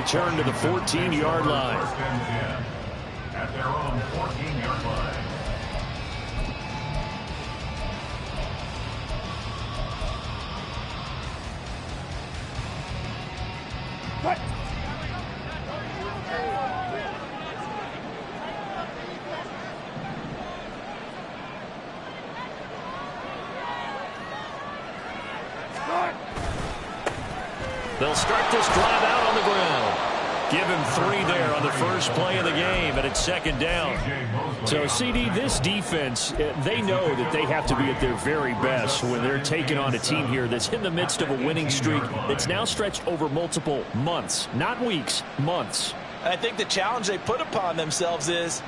return to the 14-yard line. At their own 14-yard line. They'll start this drive out on the ground. Give him 3 there on the first play of the game, and it's second down. So, CD, this defense, they know that they have to be at their very best when they're taking on a team here that's in the midst of a winning streak that's now stretched over multiple months, not weeks, months. I think the challenge they put upon themselves is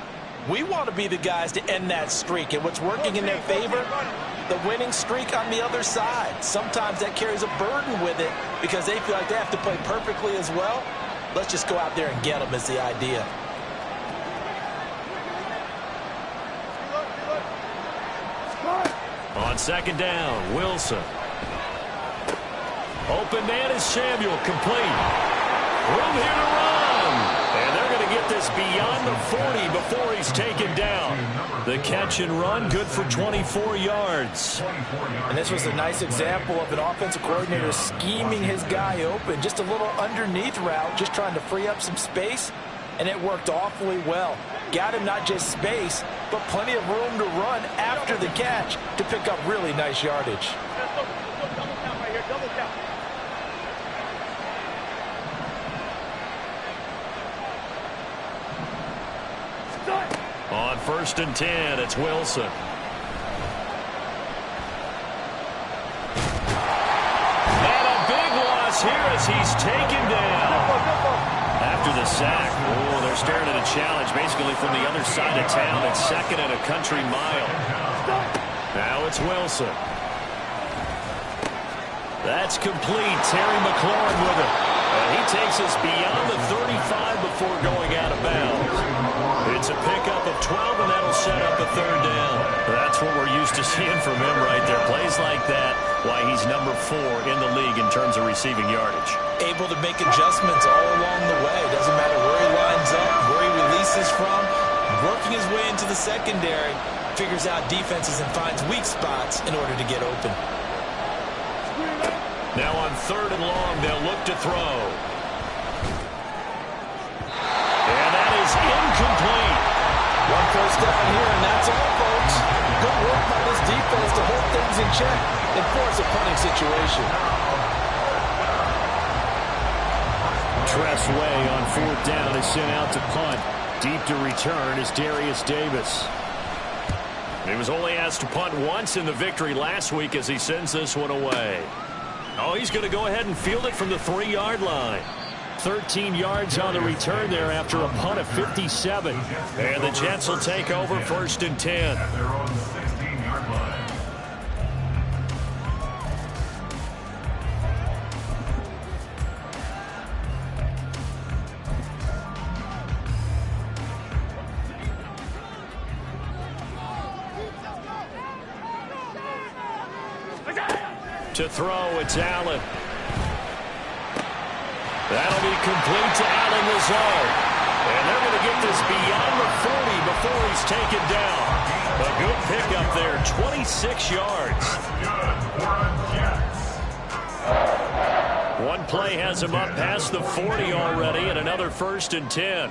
we want to be the guys to end that streak, and what's working in their favor, the winning streak on the other side. Sometimes that carries a burden with it because they feel like they have to play perfectly as well. Let's just go out there and get them is the idea. On second down, Wilson. Open man is Samuel, complete. Room here to run. And they're going to get this beyond the 40 before he's taken down. The catch and run, good for 24 yards. And this was a nice example of an offensive coordinator scheming his guy open. Just a little underneath route, just trying to free up some space, and it worked awfully well. Got him not just space, but plenty of room to run after the catch to pick up really nice yardage. On first and 10, it's Wilson. And a big loss here as he's taken down. After the sack, they're staring at a challenge basically from the other side of town. It's second and a country mile. Now it's Wilson. That's complete. Terry McLaurin with it. And he takes us beyond the 35 before going out of bounds. It's a pickup of 12, and that'll set up a third down. That's what we're used to seeing from him right there. Plays like that, why he's number 4 in the league in terms of receiving yardage. Able to make adjustments all along the way. Doesn't matter where he lines up, where he releases from. Working his way into the secondary, figures out defenses and finds weak spots in order to get open. Now on third and long, they'll look to throw. And that is incomplete. One first down here, and that's all, folks. Good work by this defense to hold things in check and force a punting situation. Tress Way on fourth down is sent out to punt. Deep to return is Darius Davis. He was only asked to punt once in the victory last week as he sends this one away. Oh, he's going to go ahead and field it from the 3-yard line. 13 yards on the return there after a punt of 57. And the Jets will take over first and 10. At their own 16-yard line. To throw, it's Allen. That'll be complete to Allen Lazard. And they're going to get this beyond the 40 before he's taken down. A good pickup there, 26 yards. One play has him up past the 40 already, and another first and 10.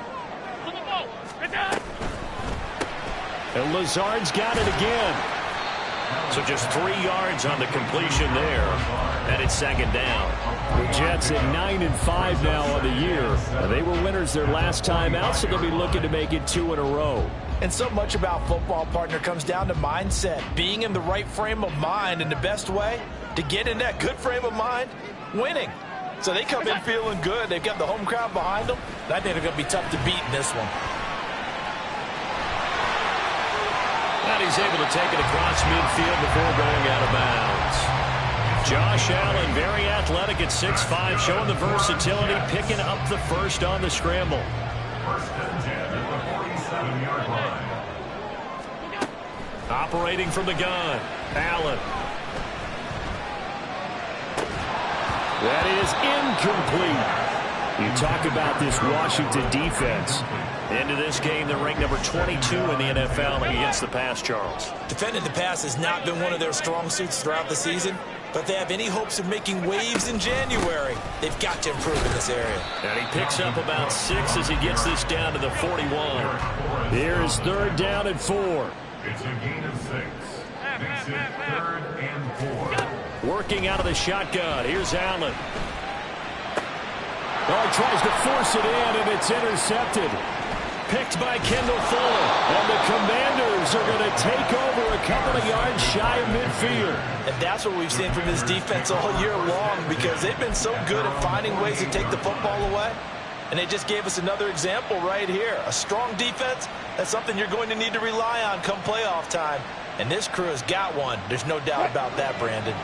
And Lazard's got it again. So just 3 yards on the completion there, and it's second down. The Jets at 9-5 now on the year. They were winners their last time out, so they'll be looking to make it 2 in a row. And so much about football, partner, comes down to mindset. Being in the right frame of mind, and the best way to get in that good frame of mind, winning. So they come in feeling good. They've got the home crowd behind them. I think they're going to be tough to beat in this one. And he's able to take it across midfield before going out of bounds. Josh Allen, very athletic at 6'5", showing the versatility, picking up the first on the scramble. First and 10 at the 47-yard line. Operating from the gun, Allen. That is incomplete. You talk about this Washington defense. Into this game, they're ranked number 22 in the NFL against the pass, Charles. Defending the pass has not been one of their strong suits throughout the season, but they have any hopes of making waves in January. They've got to improve in this area. And he picks up about 6 as he gets this down to the 41. Here is 3rd down and 4. It's a gain of 6. Makes it 3rd and 4. Working out of the shotgun. Here's Allen. Oh, he tries to force it in, and it's intercepted. Picked by Kendall Fuller. And the Commanders are going to take over a couple of yards shy of midfield. And that's what we've seen from this defense all year long, because they've been so good at finding ways to take the football away. And they just gave us another example right here. A strong defense, that's something you're going to need to rely on come playoff time. And this crew has got one. There's no doubt about that, Brandon.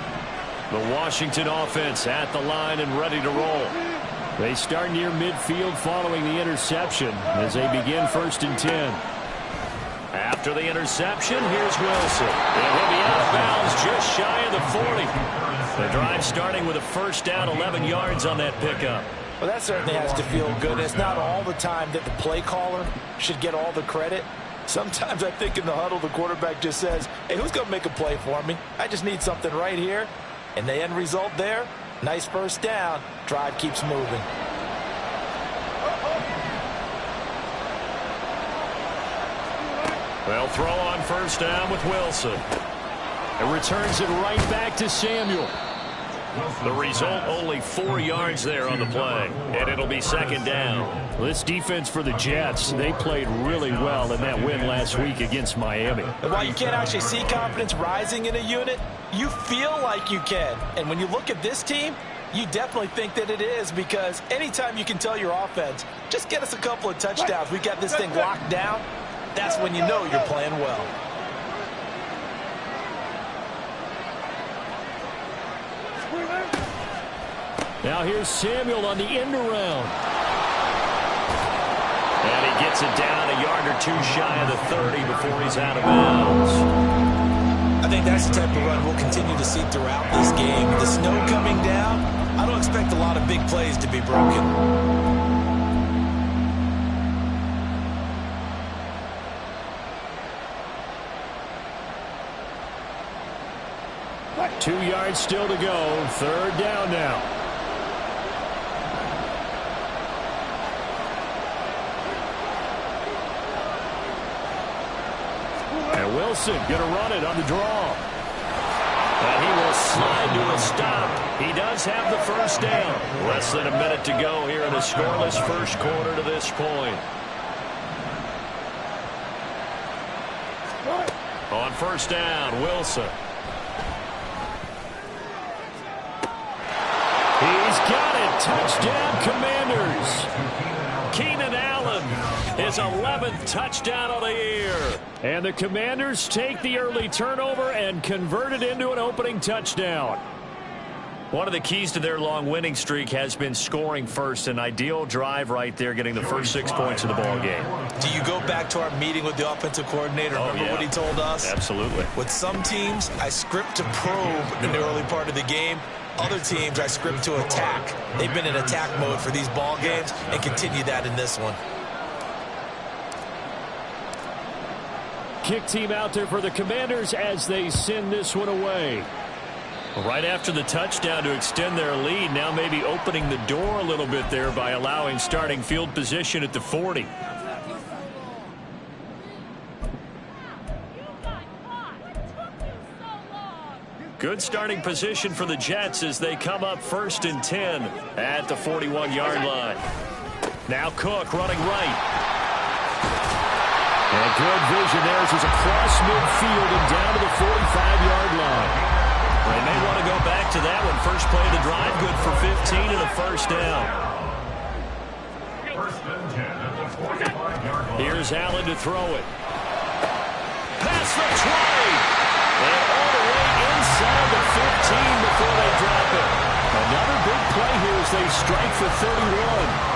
The Washington offense at the line and ready to roll. They start near midfield following the interception as they begin 1st and 10. After the interception, here's Wilson. And he'll be out of bounds just shy of the 40. The drive starting with a 1st down, 11 yards on that pickup. Well, that certainly has to feel good. It's not all the time that the play caller should get all the credit. Sometimes I think in the huddle, the quarterback just says, hey, who's going to make a play for me? I just need something right here. And the end result there, nice 1st down. Drive keeps moving. They'll throw on 1st down with Wilson. And returns it right back to Samuel. The result, only 4 yards there on the play. And it'll be 2nd down. This defense for the Jets, they played really well in that win last week against Miami. And while you can't actually see confidence rising in a unit, you feel like you can. And when you look at this team, you definitely think that it is, because anytime you can tell your offense, just get us a couple of touchdowns, we got this thing locked down, that's when you know you're playing well. Now here's Samuel on the end around. And he gets it down a yard or 2 shy of the 30 before he's out of bounds. I think that's the type of run we'll continue to see throughout this game. The snow coming down, I don't expect a lot of big plays to be broken. 2 yards still to go. 3rd down now. And Wilson going to run it on the draw. And he will slide to a stop. He does have the 1st down. Less than a minute to go here in a scoreless 1st quarter to this point. On 1st down, Wilson. He's got it. Touchdown, Commanders. Keenan Allen, his 11th touchdown of the year. And the Commanders take the early turnover and convert it into an opening touchdown. One of the keys to their long winning streak has been scoring first. An ideal drive right there, getting the first 6 points of the ball game. Do you go back to our meeting with the offensive coordinator? Remember what he told us? Absolutely. With some teams, I script to probe in the early part of the game. Other teams, I script to attack. They've been in attack mode for these ball games and continue that in this one. Kick team out there for the Commanders as they send this one away. Right after the touchdown to extend their lead, now maybe opening the door a little bit there by allowing starting field position at the 40. Good starting position for the Jets as they come up 1st and 10 at the 41-yard line. Now Cook running right. And good vision there as he's across midfield and down to the 45-yard line. They may want to go back to that one. First play of the drive, good for 15 and a 1st down. 1st and 10 at the 45-yard line. Here's Allen to throw it. Pass for 20. And all the way inside the 15 before they drop it. Another big play here as they strike for 31.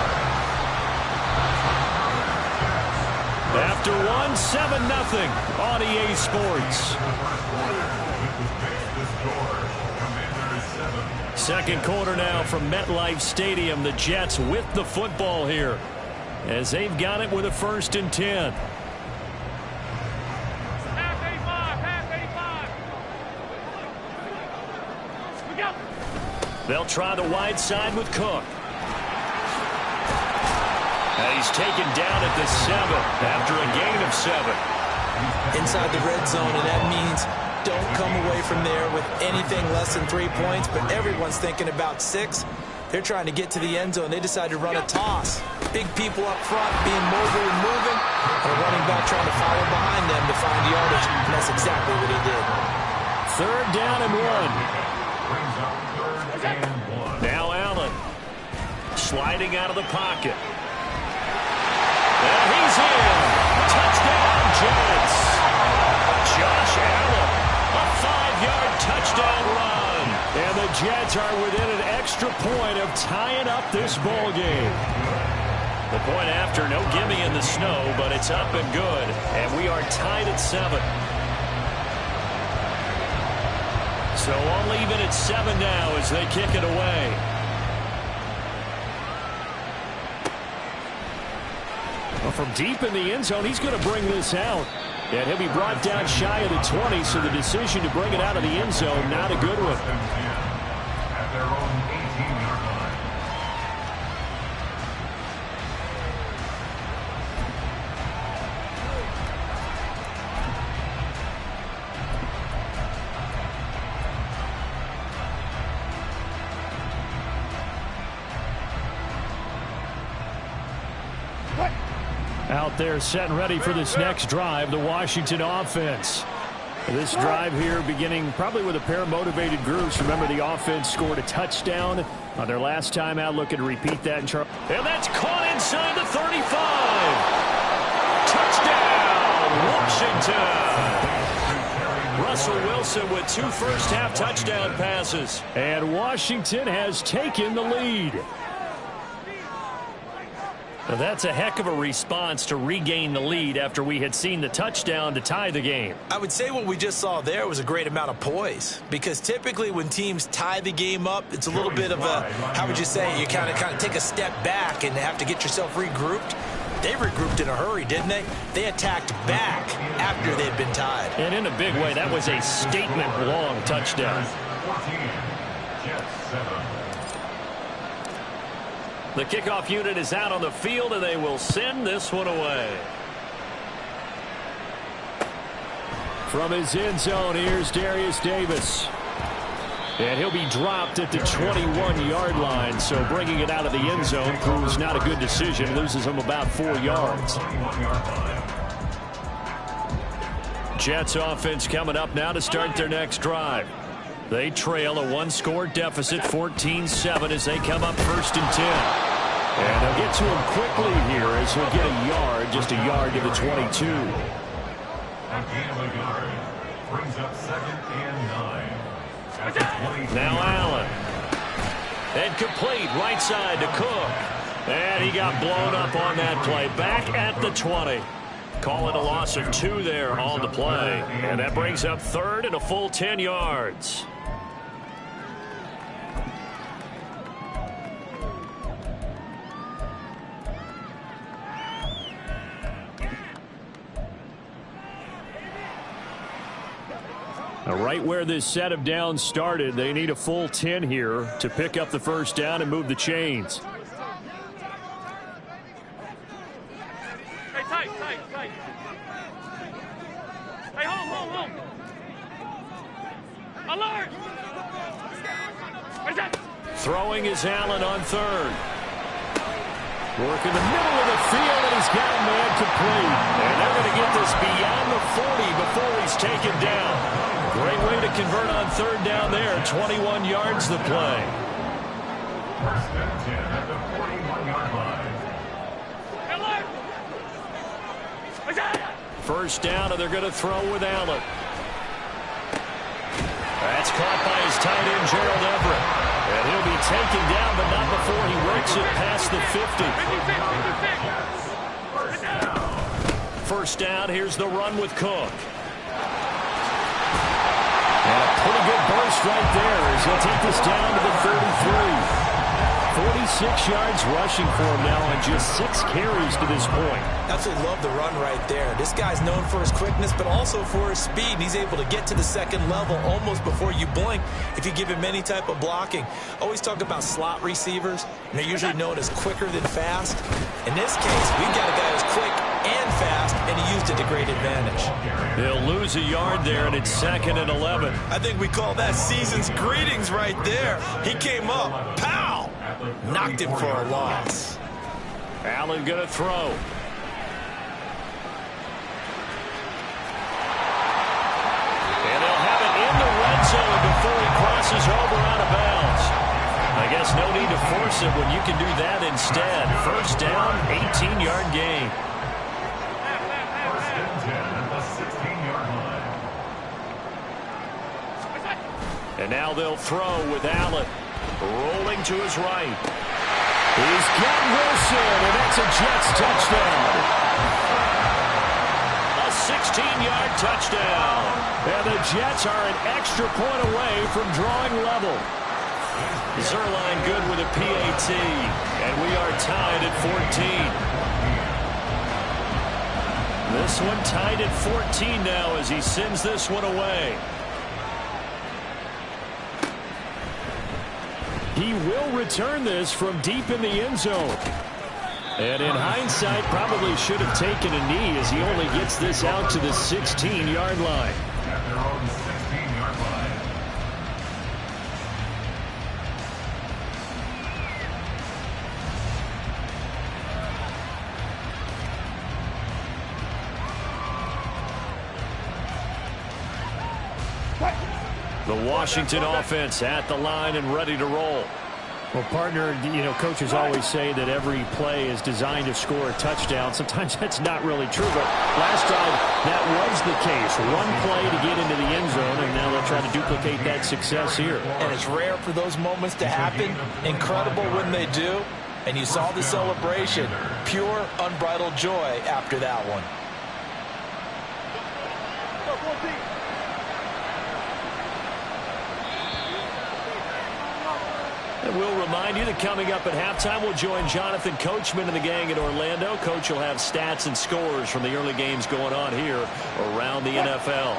After 7-0 on EA Sports. Second quarter now from MetLife Stadium. The Jets with the football here as they've got it with a 1st and 10. They'll try the wide side with Cook. And he's taken down at the 7 after a gain of 7. Inside the red zone, and that means don't come away from there with anything less than 3 points, but everyone's thinking about 6. They're trying to get to the end zone. They decide to run a toss. Big people up front being mobile and moving, and a running back trying to follow behind them to find yardage, and that's exactly what he did. 3rd down and 1. Brings up 3rd and 1. Now Allen sliding out of the pocket. And he's in. Touchdown, Jets. Josh Allen, a 5-yard touchdown run. And the Jets are within an extra point of tying up this ball game. The point after, no gimme in the snow, but it's up and good. And we are tied at 7. So all even at 7 now as they kick it away. Well, from deep in the end zone, he's going to bring this out. And he'll be brought down shy of the 20, so the decision to bring it out of the end zone, not a good one. At their own 18-yard line. Out there set and ready for this next drive, the Washington offense. This drive here beginning probably with a pair of motivated groups. Remember, the offense scored a touchdown on their last time out. Looking to repeat that. And that's caught inside the 35. Touchdown, Washington. Russell Wilson with 2 first-half touchdown passes. And Washington has taken the lead. Well, that's a heck of a response to regain the lead after we had seen the touchdown to tie the game. I would say what we just saw there was a great amount of poise, because typically when teams tie the game up, it's a little bit of a, how would you say, you kind of take a step back and have to get yourself regrouped. They regrouped in a hurry, didn't they? They attacked back after they'd been tied. And in a big way, that was a statement-long touchdown. 14, Jets 7. The kickoff unit is out on the field, and they will send this one away. From his end zone, here's Darius Davis. And he'll be dropped at the 21-yard line, so bringing it out of the end zone proves not a good decision. Loses him about 4 yards. Jets offense coming up now to start their next drive. They trail a 1-score deficit, 14-7, as they come up 1st and 10. And they'll get to him quickly here as he'll get a yard, just a yard to the 22. A gain of a yard brings up 2nd and 9. At the 22. Now Allen. And complete right side to Cook. And he got blown up on that play. Back at the 20. Call it a loss of 2 there on the play. And that brings up 3rd and a full 10 yards. Right where this set of downs started, they need a full 10 here to pick up the 1st down and move the chains. Hey, tight. Hey, hold. Alert! Where's that? Throwing is Allen on 3rd. Work in the middle of the field, and he's got a man complete. And they're going to get this beyond the 40 before he's taken down. Great way to convert on 3rd down there. 21 yards the play. 1st and 10 at the 41-yard line. Alert! Where's that? 1st down, and they're going to throw with Allen. That's caught by his tight end, Gerald Everett. And he'll be taken down, but not before he works it past the 50. 1st down, here's the run with Cook. And a pretty good burst right there as as he'll take this down to the 33. 46 yards rushing for him now on just 6 carries to this point. Absolutely love the run right there. This guy's known for his quickness, but also for his speed. And he's able to get to the second level almost before you blink if you give him any type of blocking. Always talk about slot receivers, and they're usually known as quicker than fast. In this case, we've got a guy who's quick and fast, and he used it to great advantage. They'll lose a yard there, and it's 2nd and 11. I think we call that season's greetings right there. He came up, pow! Knocked him for a loss. Allen going to throw. And they'll have it in the red zone before he crosses over out of bounds. I guess no need to force it when you can do that instead. First down, 18-yard gain. First and 10 at the 16-yard line. And now they'll throw with Allen. Rolling to his right. He's got Wilson, and that's a Jets touchdown. A 16-yard touchdown. And the Jets are an extra point away from drawing level. Zerline good with a PAT, and we are tied at 14. This one tied at 14 now as he sends this one away. He will return this from deep in the end zone. And in hindsight, probably should have taken a knee as he only gets this out to the 16-yard line. At their own 16-yard line. The Washington offense at the line and ready to roll. Well, partner, you know, coaches always say that every play is designed to score a touchdown. Sometimes that's not really true, but last time that was the case. One play to get into the end zone, and now they'll try to duplicate that success here. And it's rare for those moments to happen. Incredible when they do. And you saw the celebration. Pure, unbridled joy after that one. And we'll remind you that coming up at halftime, we'll join Jonathan Coachman and the gang in Orlando. Coach will have stats and scores from the early games going on here around the NFL.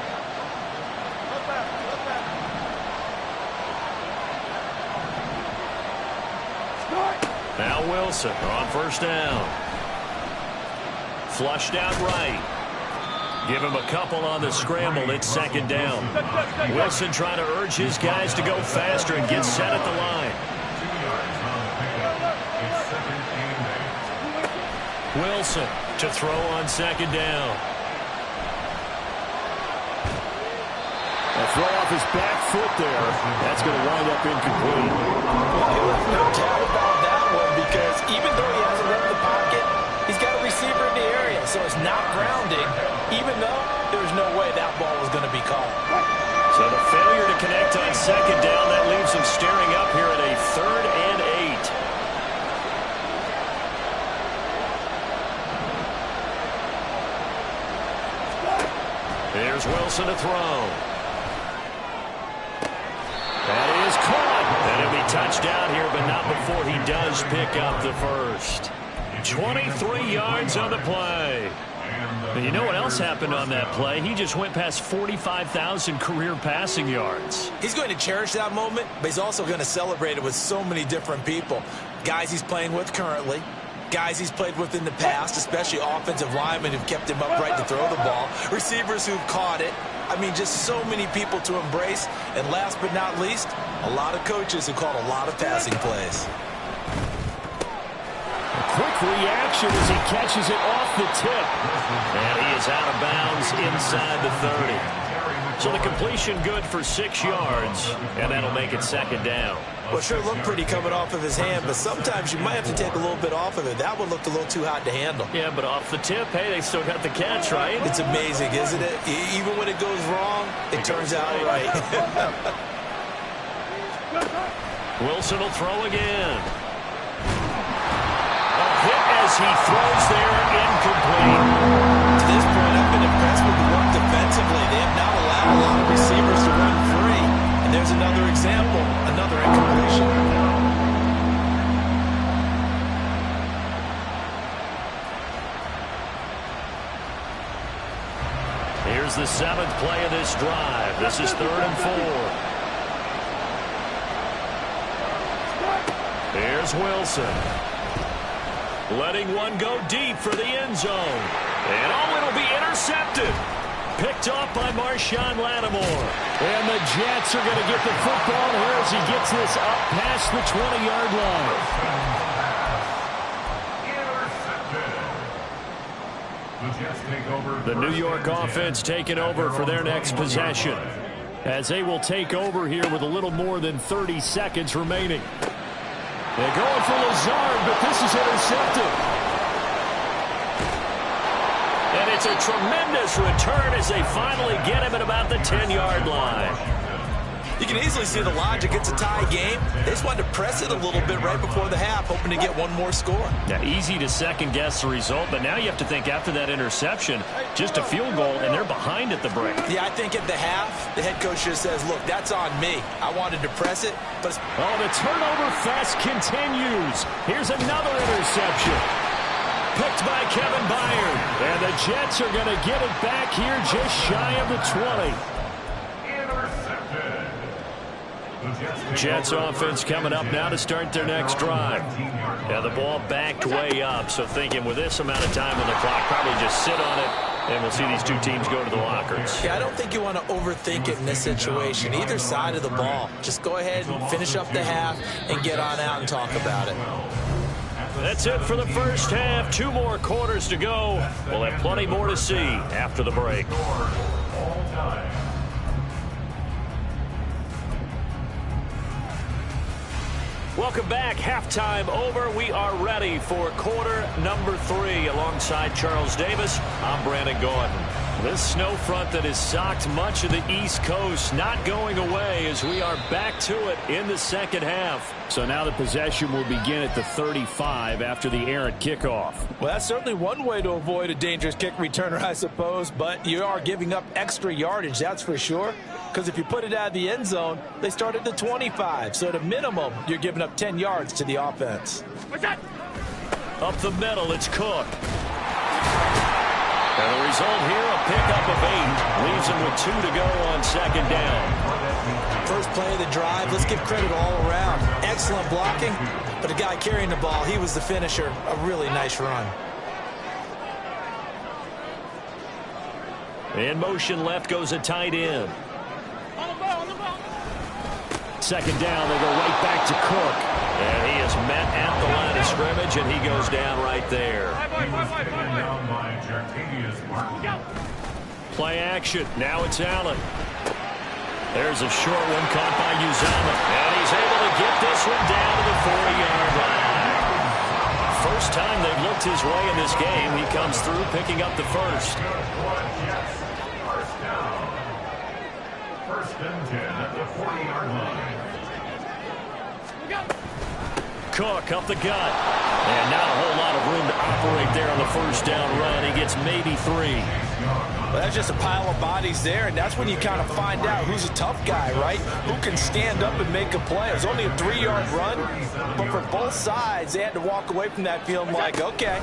Now Wilson on first down. Flushed out right. Give him a couple on the scramble. It's second down. Wilson trying to urge his guys to go faster and get set at the line. 2 yards on the pickup. It's second and 8. Wilson to throw on second down. A throw off his back foot there. That's going to wind up incomplete. No doubt about that one, because even though he hasn't left the pocket, he's got a receiver in the area, so it's not grounding, even though there's no way that ball was going to be caught. So the failure to connect on second down, that leaves him staring up here at a 3rd and 8. Here's Wilson to throw. That is caught. And it'll be touchdown here, but not before he does pick up the first. 23 yards on the play. And you know what else happened on that play? He just went past 45,000 career passing yards. He's going to cherish that moment, but he's also going to celebrate it with so many different people. Guys he's playing with currently, guys he's played with in the past, especially offensive linemen who've kept him upright to throw the ball, receivers who've caught it. I mean, just so many people to embrace. And last but not least, a lot of coaches who called a lot of passing plays. Quick reaction as he catches it off the tip. And he is out of bounds inside the 30. So the completion good for 6 yards, and that'll make it second down. Well, it sure looked pretty coming off of his hand, but sometimes you might have to take a little bit off of it. That one looked a little too hot to handle. Yeah, but off the tip, hey, they still got the catch, right? It's amazing, isn't it? Even when it goes wrong, it turns out right. Wilson will throw again. Hit as he throws there, incomplete. To this point, I've been impressed with the work defensively. They have not allowed a lot of receivers to run free. And there's another example, another incompletion. Here's the 7th play of this drive. This is 3rd and 4. Here's Wilson. Letting one go deep for the end zone. And it'll be intercepted. Picked off by Marshawn Lattimore. And the Jets are going to get the football here as he gets this up past the 20-yard line. The New York offense taking over for their next possession, as they will take over here with a little more than 30 seconds remaining. They're going for Lazard, but this is intercepted. And it's a tremendous return as they finally get him at about the 10-yard line. You can easily see the logic. It's a tie game. They just wanted to press it a little bit right before the half, hoping to get one more score. Yeah, easy to second-guess the result, but now you have to think after that interception, just a field goal, and they're behind at the break. Yeah, I think at the half, the head coach just says, look, that's on me. I wanted to press it, but... Oh, the turnover fest continues. Here's another interception. Picked by Kevin Byard. And the Jets are going to get it back here just shy of the 20. Jets offense coming up now to start their next drive. Yeah, the ball backed way up, so thinking with this amount of time on the clock, probably just sit on it, and we'll see these two teams go to the lockers. Yeah, I don't think you want to overthink it in this situation. Either side of the ball. Just go ahead and finish up the half and get on out and talk about it. That's it for the first half. 2 more quarters to go. We'll have plenty more to see after the break. Welcome back. Halftime over. We are ready for quarter number 3. Alongside Charles Davis, I'm Brandon Gordon. This snow front that has socked much of the East Coast not going away as we are back to it in the second half. So now the possession will begin at the 35 after the errant kickoff. Well, that's certainly one way to avoid a dangerous kick returner, I suppose, but you are giving up extra yardage, that's for sure. Because if you put it out of the end zone, they start at the 25. So at a minimum, you're giving up 10 yards to the offense. What's that? Up the middle, it's Cook. And the result here, a pickup of 8. Leaves him with 2 to go on second down. First play of the drive, let's give credit all around. Excellent blocking, but the guy carrying the ball, he was the finisher. A really nice run. In motion left goes a tight end. Second down, they go right back to Cook. And he is met at the line of scrimmage, and he goes down right there. Play action. Now it's Allen. There's a short one caught by Uzama. And he's able to get this one down to the 40-yard line. First time they've looked his way in this game. He comes through picking up the first. First and 10 at the 40-yard line. Cook up the gut. And not a whole lot of room to operate there on the first down run. He gets maybe 3. Well, that's just a pile of bodies there, and that's when you kind of find out who's a tough guy, right? Who can stand up and make a play. It was only a 3-yard run, but for both sides, they had to walk away from that feeling like, okay,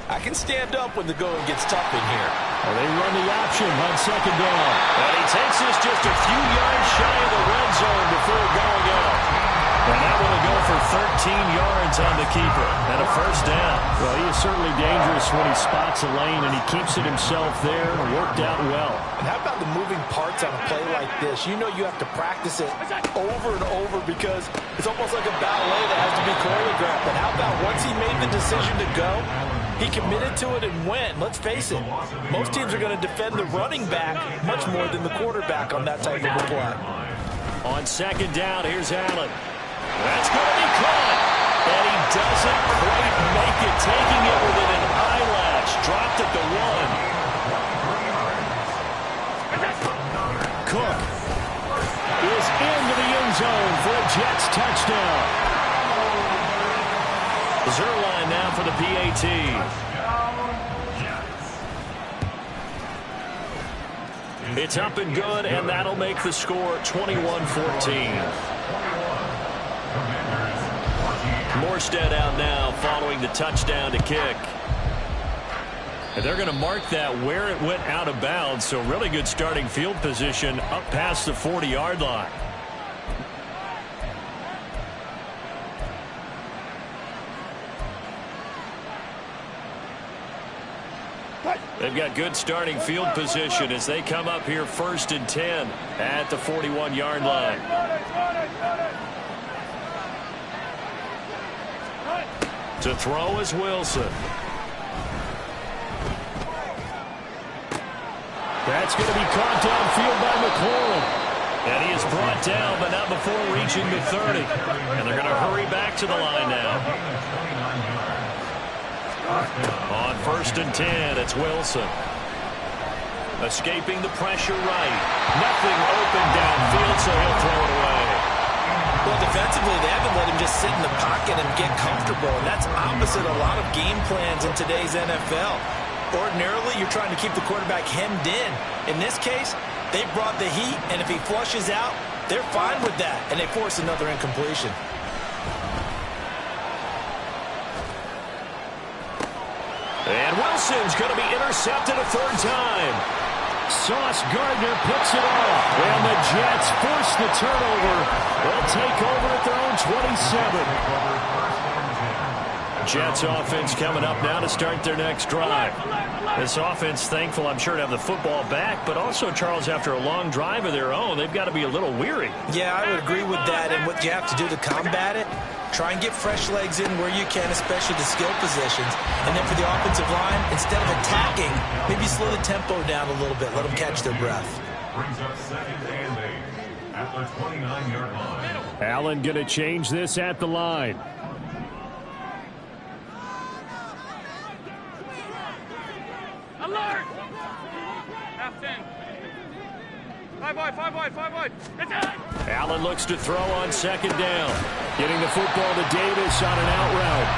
I can stand up when the going gets tough in here. Well, they run the option on second down. And he takes this just a few yards shy of the red zone before going out. And that one will go for 13 yards on the keeper and a first down. Well, he is certainly dangerous when he spots a lane, and he keeps it himself there and worked out well. And how about the moving parts on a play like this? You know you have to practice it over and over because it's almost like a ballet that has to be choreographed. But how about once he made the decision to go, he committed to it and went. Let's face it, most teams are going to defend the running back much more than the quarterback on that type of a play. On second down, here's Allen. That's going to be caught. And he doesn't quite make it, taking it within an eyelash. Dropped at the 1. Cook is into the end zone for a Jets touchdown. Zerline now for the PAT. It's up and good, and that'll make the score 21-14. Morstead out now following the touchdown to kick. And they're going to mark that where it went out of bounds, so really good starting field position up past the 40-yard line. They've got good starting field position as they come up here 1st and 10 at the 41-yard line. To throw is Wilson. That's going to be caught downfield by McLaurin. And he is brought down, but not before reaching the 30. And they're going to hurry back to the line now. On 1st and 10, it's Wilson. Escaping the pressure right. Nothing open downfield, so he'll throw it away. Well, defensively, they haven't let him just sit in the pocket and get comfortable. And that's opposite a lot of game plans in today's NFL. Ordinarily, you're trying to keep the quarterback hemmed in. In this case, they brought the heat, and if he flushes out, they're fine with that, and they force another incompletion. And Wilson's going to be intercepted a 3rd time. Sauce Gardner picks it off. And the Jets force the turnover. They'll take over at their own 27. Jets offense coming up now to start their next drive. This offense, thankful, I'm sure, to have the football back, but also, Charles, after a long drive of their own, they've got to be a little weary. Yeah, I would agree with that, and what you have to do to combat it, try and get fresh legs in where you can, especially the skill positions. And then for the offensive line, instead of attacking, maybe slow the tempo down a little bit, let them catch their breath. Brings up 2nd and 8 at the 29-yard line. Allen going to change this at the line. Alert! Half 10. 5 wide, 5 wide, 5 wide. That's it! Allen looks to throw on 2nd down. Getting the football to Davis on an out route.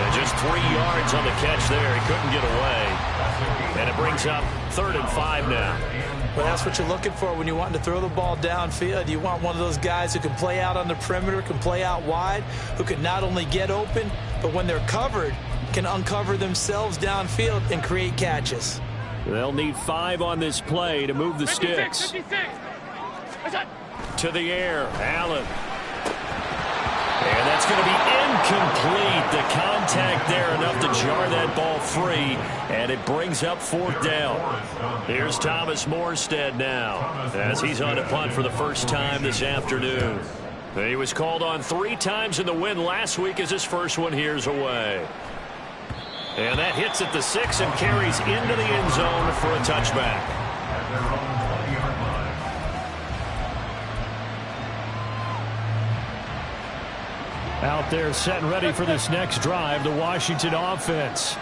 And just 3 yards on the catch there. He couldn't get away. And it brings up 3rd and 5 now. Well, that's what you're looking for when you want to throw the ball downfield. You want one of those guys who can play out on the perimeter, can play out wide, who can not only get open, but when they're covered, can uncover themselves downfield and create catches. They'll need 5 on this play to move the 56, sticks. 56. That's it. To the air, Allen. And that's going to be incomplete. The contact there enough to jar that ball free, and it brings up 4th down. Here's Thomas Morstead now as he's on a punt for the first time this afternoon. He was called on 3 times in the win last week as his first one here's away. And that hits at the 6 and carries into the end zone for a touchback. Out there set and ready for this next drive, the Washington offense.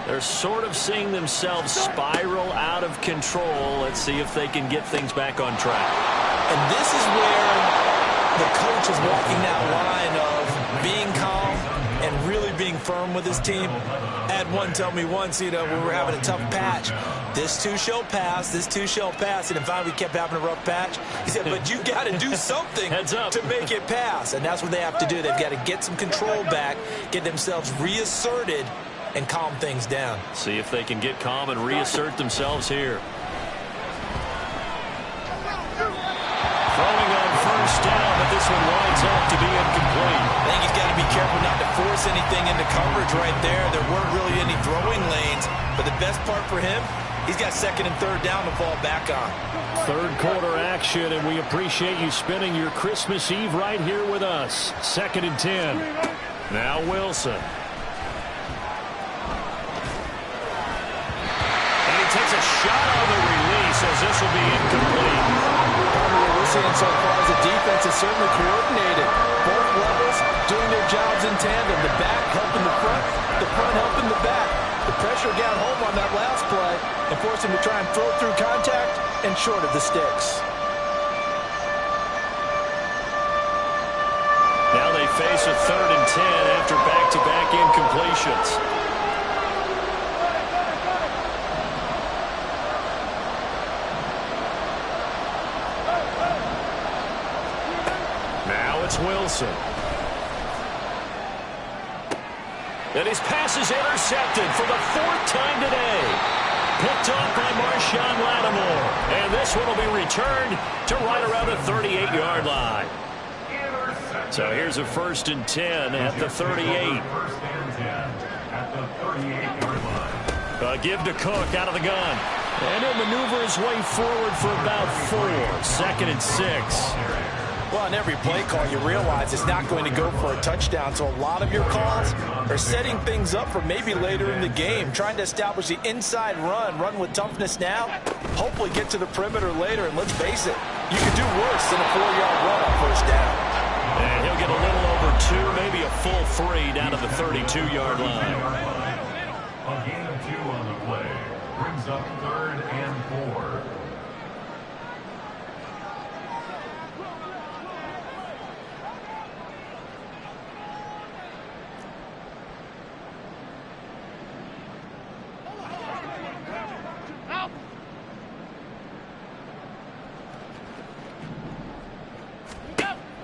They're sort of seeing themselves spiral out of control. Let's see if they can get things back on track. And this is where the coach is walking that line of being calm and really being firm with his team. I had one tell me once, we were having a tough patch. This too shall pass, this too shall pass. And finally we kept having a rough patch. He said, but you got to do something to make it pass. And that's what they have to do. They've got to get some control back, get themselves reasserted, and calm things down. See if they can get calm and reassert themselves here. Throwing on 1st down, but this one winds up to be incomplete. I think he's got to be careful not to force anything into coverage right there. There weren't really any throwing lanes, but the best part for him, he's got 2nd and 3rd down to fall back on. 3rd quarter action, and we appreciate you spending your Christmas Eve right here with us. 2nd and 10. Now Wilson. And he takes a shot on the release as this will be incomplete. What we're seeing so far is the defense is certainly coordinated. Both levels doing their jobs in tandem. The back helping the front helping the back. The pressure got home on that last play and forced him to try and throw through contact and short of the sticks. Now they face a 3rd and 10 after back-to-back incompletions. Now it's Wilson. And his pass is intercepted for the 4th time today. Picked off by Marshawn Lattimore. And this one will be returned to right around the 38-yard line. So here's a 1st and 10 at the 38. 1st and 10 at the 38-yard line. A give to Cook out of the gun. And he'll maneuver his way forward for about 4. 2nd and 6. Well, on every play call, you realize it's not going to go for a touchdown. So a lot of your calls are setting things up for maybe later in the game, trying to establish the inside run with toughness now, hopefully get to the perimeter later. And let's face it, you could do worse than a 4-yard run on 1st down. And he'll get a little over 2, maybe a full 3 down to the 32-yard line. A gain of 2 on the play brings up 3rd and 4.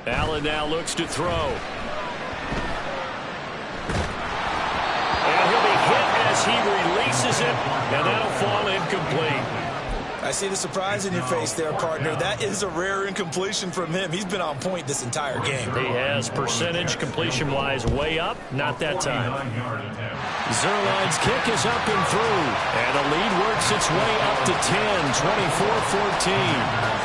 Allen now looks to throw. And he'll be hit as he releases it, and that'll fall incomplete. I see the surprise in your face there, partner. That is a rare incompletion from him. He's been on point this entire game. He has percentage completion-wise way up. Not that time. Zerline's kick is up and through. And the lead works its way up to 10,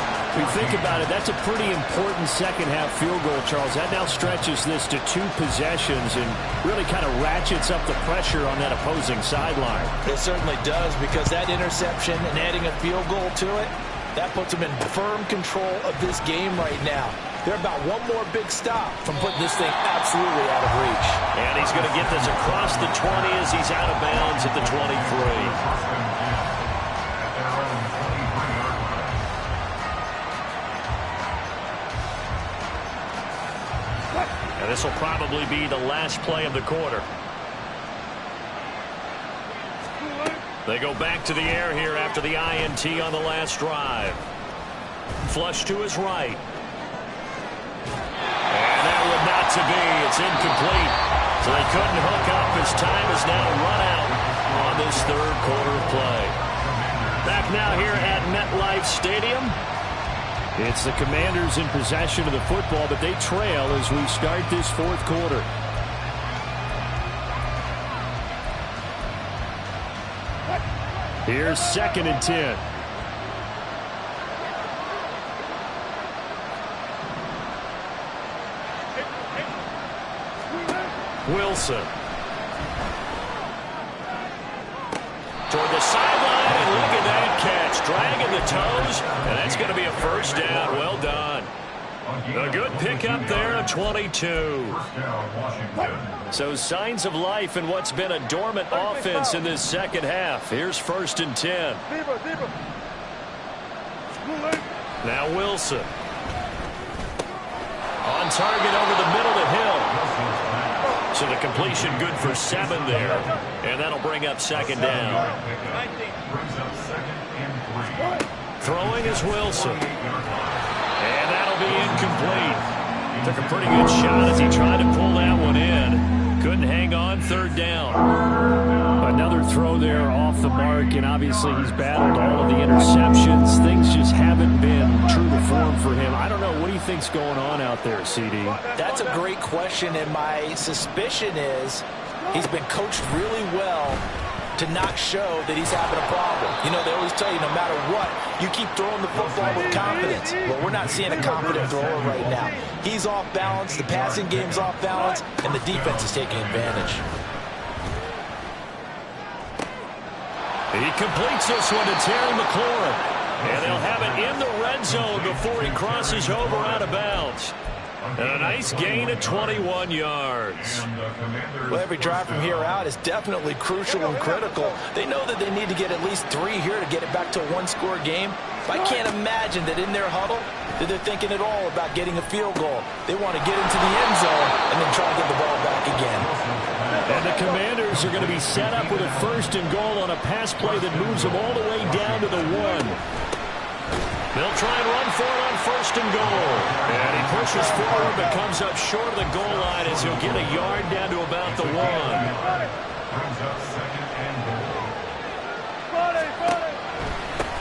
24-14. If we think about it, that's a pretty important second-half field goal, Charles. That now stretches this to 2 possessions and really kind of ratchets up the pressure on that opposing sideline. It certainly does, because that interception and adding a field goal to it, that puts them in firm control of this game right now. They're about one more big stop from putting this thing absolutely out of reach. And he's going to get this across the 20 as he's out of bounds at the 23. And this will probably be the last play of the quarter. They go back to the air here after the INT on the last drive. Flush to his right. And that one not to be. It's incomplete. So they couldn't hook up. His time is now run out on this 3rd quarter of play. Back now here at MetLife Stadium. It's the Commanders in possession of the football, but they trail as we start this 4th quarter. Here's 2nd and 10. Wilson. Toward the sideline, and look at that catch. Dragging the toes, and that's going to be a 1st down. Well done. A good pickup there of 22. So signs of life in what's been a dormant offense in this second half. Here's 1st and 10. Now Wilson. On target over the middle to Hill. So the completion good for 7 there. And that'll bring up 2nd down. Throwing is Wilson. And that'll be incomplete. Took a pretty good shot as he tried to pull that one in. Couldn't hang on. 3rd down. Another throw there off the mark, and obviously he's battled all of the interceptions. Things just haven't been true to form for him. I don't know. What do you think's going on out there, CD? That's a great question, and my suspicion is he's been coached really well to not show that he's having a problem. You know, they always tell you no matter what, you keep throwing the football with confidence. Well, we're not seeing a confident thrower right now. He's off balance, the passing game's off balance, and the defense is taking advantage. He completes this one to Terry McLaurin. And they'll have it in the red zone before he crosses over out of bounds. And a nice gain of 21 yards. Well, every drive from here out is definitely crucial and critical. They know that they need to get at least 3 here to get it back to a 1-score game. But I can't imagine that in their huddle that they're thinking at all about getting a field goal. They want to get into the end zone and then try to get the ball back again. And the Commanders are going to be set up with a 1st and goal on a pass play that moves them all the way down to the 1. They'll try and run for it on 1st and goal. And he pushes forward but comes up short of the goal line as he'll get a yard down to about the 1. Brings up 2nd and goal.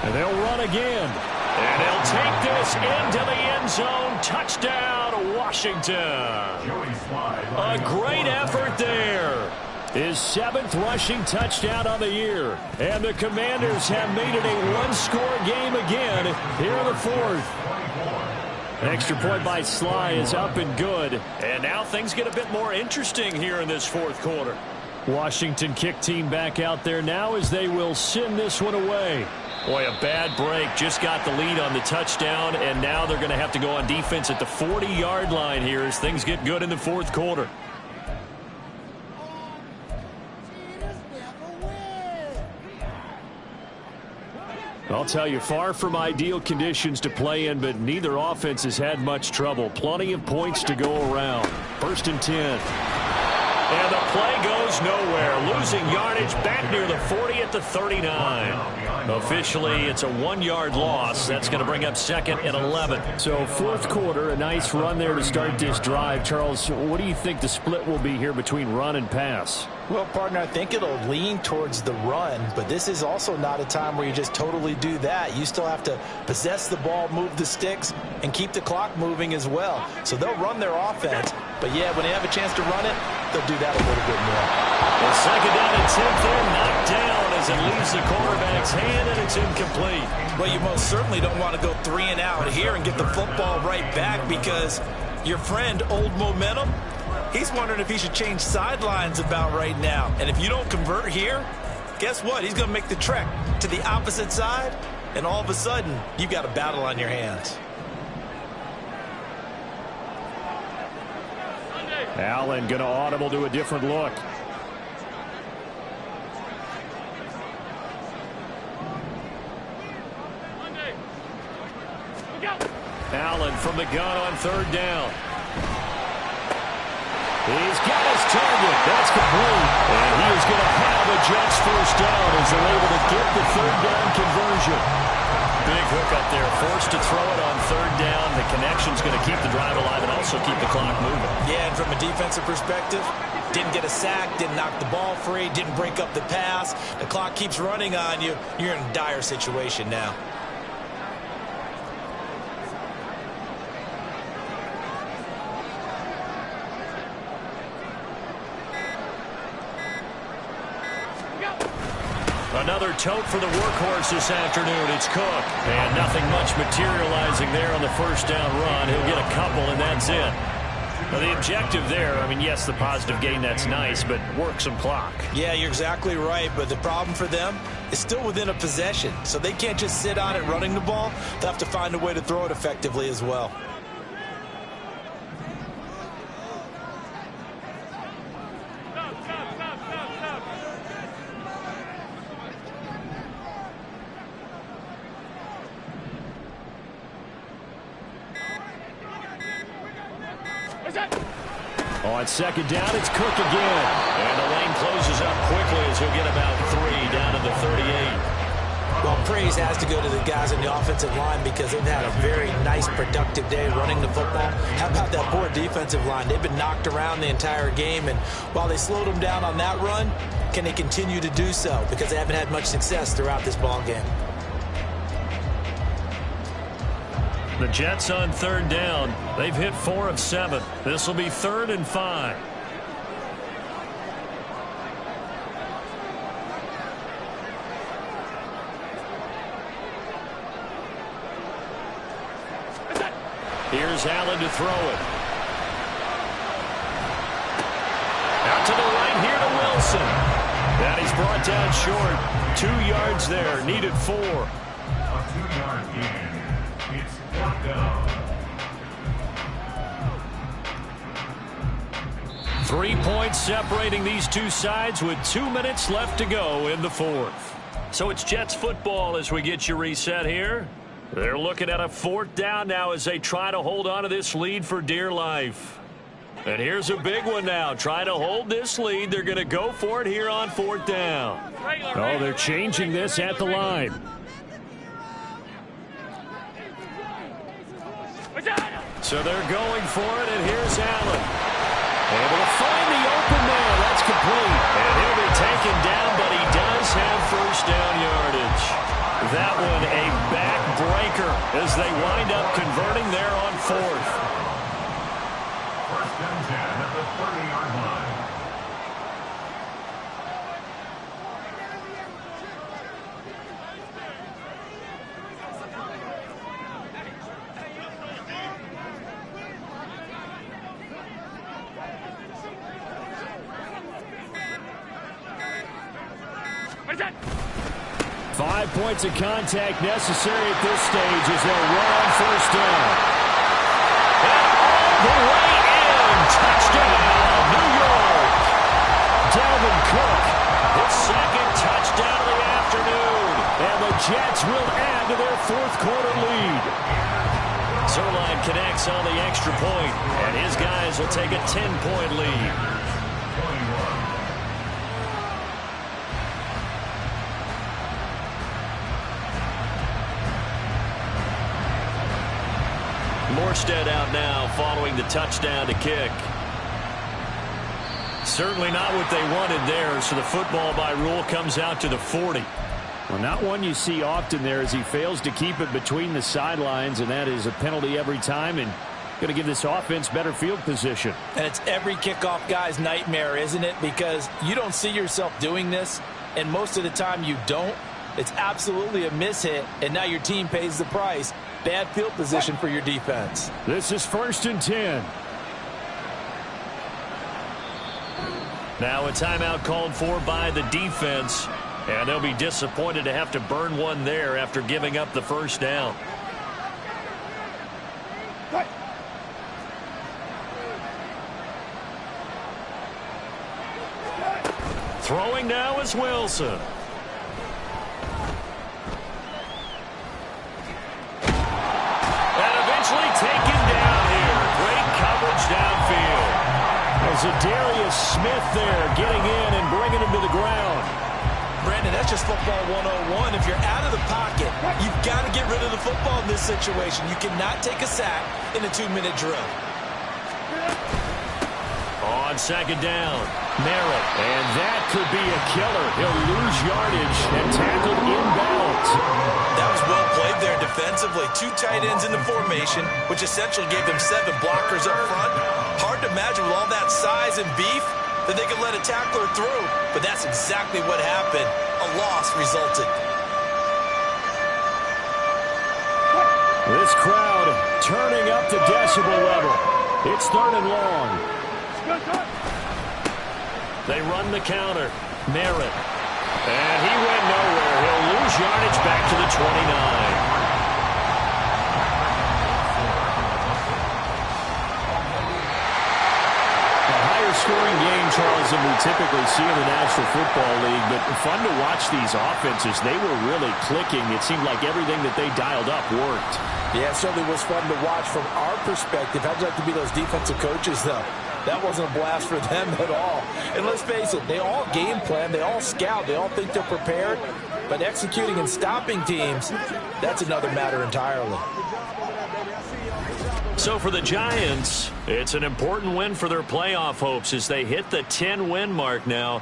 And they'll run again. And they'll take this into the end zone. Touchdown, Washington. A great effort there. His 7th rushing touchdown on the year. And the Commanders have made it a one-score game again here in the 4th. An extra point by Sly is up and good. And now things get a bit more interesting here in this 4th quarter. Washington kick team back out there now as they will send this one away. Boy, a bad break. Just got the lead on the touchdown, and now they're going to have to go on defense at the 40-yard line here as things get good in the 4th quarter. I'll tell you, far from ideal conditions to play in, but neither offense has had much trouble. Plenty of points to go around. 1st and 10. And the play goes nowhere. Losing yardage back near the 40 at the 39. Officially, it's a 1-yard loss. That's going to bring up 2nd and 11. So 4th quarter, a nice run there to start this drive. Charles, what do you think the split will be here between run and pass? Well, partner, I think it'll lean towards the run, but this is also not a time where you just totally do that. You still have to possess the ball, move the sticks, and keep the clock moving as well. So they'll run their offense, but yeah, when they have a chance to run it, they'll do that a little bit more. Well, 2nd down and 10 there, knocked down as it leaves the quarterback's hand, and it's incomplete. Well, you most certainly don't want to go 3 and out here and get the football right back because your friend, Old Momentum, he's wondering if he should change sidelines about right now. And if you don't convert here, guess what? He's going to make the trek to the opposite side, and all of a sudden, you've got a battle on your hands. Allen going to audible to a different look. Allen from the gun on 3rd down. He's got his target. That's complete. And he is going to have a Jets 1st down as they're able to get the 3rd down conversion. Big hook up there. Forced to throw it on 3rd down. The connection's going to keep the drive alive and also keep the clock moving. Yeah, and from a defensive perspective, didn't get a sack, didn't knock the ball free, didn't break up the pass. The clock keeps running on you. You're in a dire situation now. Another tote for the workhorse this afternoon. It's Cook. And nothing much materializing there on the 1st down run. He'll get a couple, and that's it. Now, the objective there, I mean, yes, the positive gain, that's nice, but work some clock. Yeah, you're exactly right, but the problem for them is still within a possession. So they can't just sit on it running the ball. They'll have to find a way to throw it effectively as well. On 2nd down, it's Cook again. And the lane closes up quickly as he'll get about 3 down to the 38. Well, praise has to go to the guys in the offensive line because they've had a very nice, productive day running the football. How about that poor defensive line? They've been knocked around the entire game, and while they slowed them down on that run, can they continue to do so? Because they haven't had much success throughout this ball game. The Jets on 3rd down. They've hit 4 of 7. This will be 3rd and 5. Here's Allen to throw it. Out to the right here to Wilson. And he's brought down short. 2 yards there. Needed 4. A 2-yard gain. It's 4th down. 3 points separating these two sides with 2 minutes left to go in the 4th. So it's Jets football as we get you reset here. They're looking at a 4th down now as they try to hold on to this lead for dear life. And here's a big one now. Trying to hold this lead. They're going to go for it here on 4th down. Oh, they're changing this at the line. So they're going for it, and here's Allen. Able to find the open man. That's complete. And he'll be taken down, but he does have first down yardage. That one a backbreaker as they wind up converting there on fourth. First and 10 at the 30-yard line. What is that? 5 points of contact necessary at this stage as they'll run on first down. And all the way in. Touchdown, New York. Dalvin Cook, his second touchdown of the afternoon. And the Jets will add to their fourth quarter lead. Zerline connects on the extra point, and his guys will take a 10-point lead. Morstead out now following the touchdown to kick. Certainly not what they wanted there, so the football by rule comes out to the 40. Well, not one you see often there as he fails to keep it between the sidelines, and that is a penalty every time and going to give this offense better field position. And it's every kickoff guy's nightmare, isn't it? Because you don't see yourself doing this, and most of the time you don't. It's absolutely a mishit, and now your team pays the price. Bad field position for your defense. This is first and 10. Now a timeout called for by the defense, and they'll be disappointed to have to burn one there after giving up the first down. Throwing now is Wilson. Taken down here. Great coverage downfield. There's a Darius Smith there getting in and bringing him to the ground. Brandon, that's just football 101. If you're out of the pocket, you've got to get rid of the football in this situation. You cannot take a sack in a 2-minute drill. On second down, Merritt. And that could be a killer. He'll lose yardage and tackled inbounds. That was well played there defensively. 2 tight ends in the formation, which essentially gave them 7 blockers up front. Hard to imagine with all that size and beef that they could let a tackler through. But that's exactly what happened. A loss resulted. This crowd turning up the decibel level. It's third and long. They run the counter. Merritt. And he went nowhere. He'll lose yardage back to the 29. A higher scoring game, Charles, than we typically see in the National Football League. But fun to watch these offenses. They were really clicking. It seemed like everything that they dialed up worked. Yeah, it certainly was fun to watch from our perspective. How'd you like to be those defensive coaches, though? That wasn't a blast for them at all. And let's face it, they all game plan, they all scout, they all think they're prepared. But executing and stopping teams, that's another matter entirely. So for the Giants, it's an important win for their playoff hopes as they hit the 10-win mark now.